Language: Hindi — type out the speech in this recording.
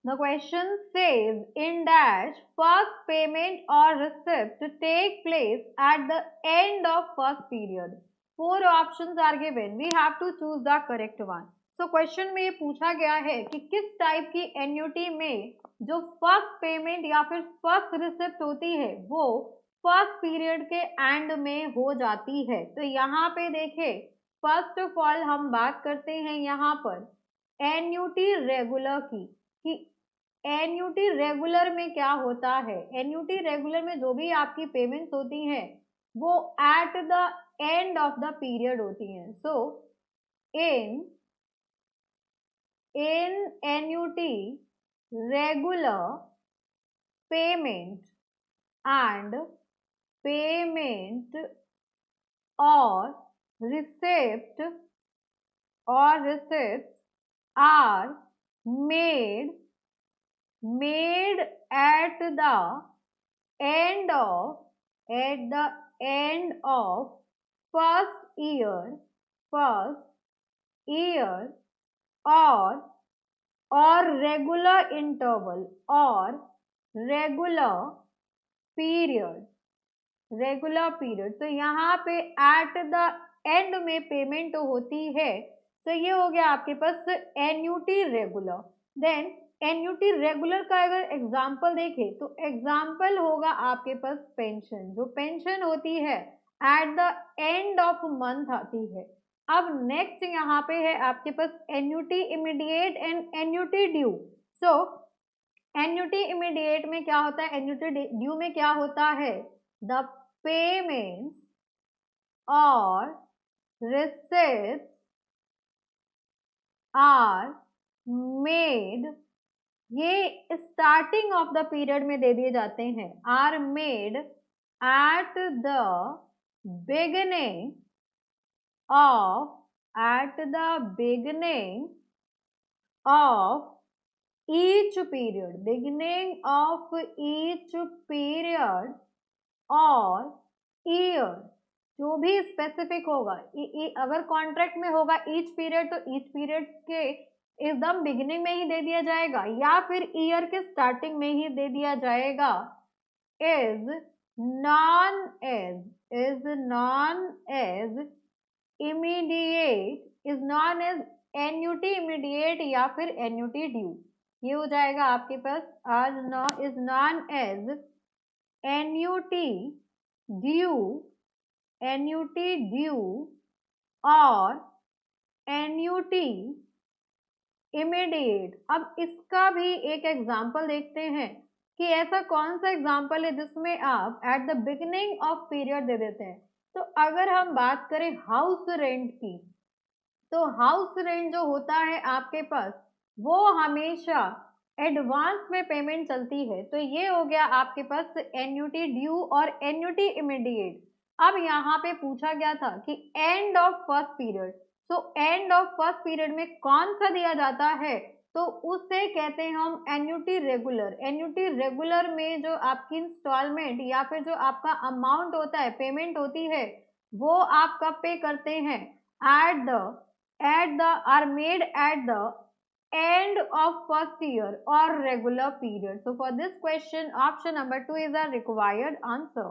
The question says in dash first payment or receipt to take place at the end of first period. Four options are given. We have to choose the correct one. So question में ये पूछा गया है कि किस टाइप की एन्युटी में जो फर्स्ट पेमेंट या फिर फर्स्ट रिसिप्ट होती है वो फर्स्ट पीरियड के एंड में हो जाती है। तो यहाँ पे देखें, फर्स्ट ऑफ ऑल हम बात करते हैं यहाँ पर एन्युटी रेगुलर की, कि एन्युटी रेगुलर में क्या होता है। एन्युटी रेगुलर में जो भी आपकी पेमेंट्स होती हैं वो at the end of the period होती हैं। So in annuity regular payment and payment or receipts are made at the end of first year or regular interval or regular period. तो यहाँ पे एट द एंड में पेमेंट होती है। तो ये हो गया आपके पास annuity regular. Then annuity regular का अगर एग्जाम्पल देखें तो एग्जाम्पल होगा आपके पास पेंशन। जो पेंशन होती है at the end of month आती है। अब नेक्स्ट यहाँ पे है आपके पास annuity immediate and annuity due. So annuity immediate में क्या होता है, एन्युटी ड्यू में क्या होता है, द पेमेंट्स और रिसीट्स आर मेड, ये स्टार्टिंग ऑफ द पीरियड में दे दिए जाते हैं, are made at the beginning of each period, beginning of each period और year, जो भी स्पेसिफिक होगा। अगर कॉन्ट्रैक्ट में होगा ईच पीरियड तो ईच पीरियड के एकदम बिगिनिंग में ही दे दिया जाएगा या फिर ईयर के स्टार्टिंग में ही दे दिया जाएगा। Is known as immediate, is known as annuity immediate या फिर एन्युटी ड्यू। ये हो जाएगा आपके पास is known as annuity due और एन्युटी इमीडिएट। अब इसका भी एक एग्जांपल देखते हैं कि ऐसा कौन सा एग्जांपल है जिसमें आप at the beginning of period दे देते हैं। तो अगर हम बात करें हाउस रेंट की, तो हाउस रेंट जो होता है आपके पास वो हमेशा एडवांस में पेमेंट चलती है। तो ये हो गया आपके पास एन्युटी ड्यू और एन्युटी इमीडिएट। अब यहाँ पे पूछा गया था कि एंड ऑफ फर्स्ट पीरियड, तो एंड ऑफ फर्स्ट पीरियड में कौन सा दिया जाता है, तो उसे कहते हैं हम एन्युटी रेगुलर। एन्युटी रेगुलर में जो आपकी इंस्टॉलमेंट या फिर जो आपका अमाउंट होता है, पेमेंट होती है, वो आप कब पे करते हैं, are made at the end of first year or regular period. So for this question, option number 2 is the required answer.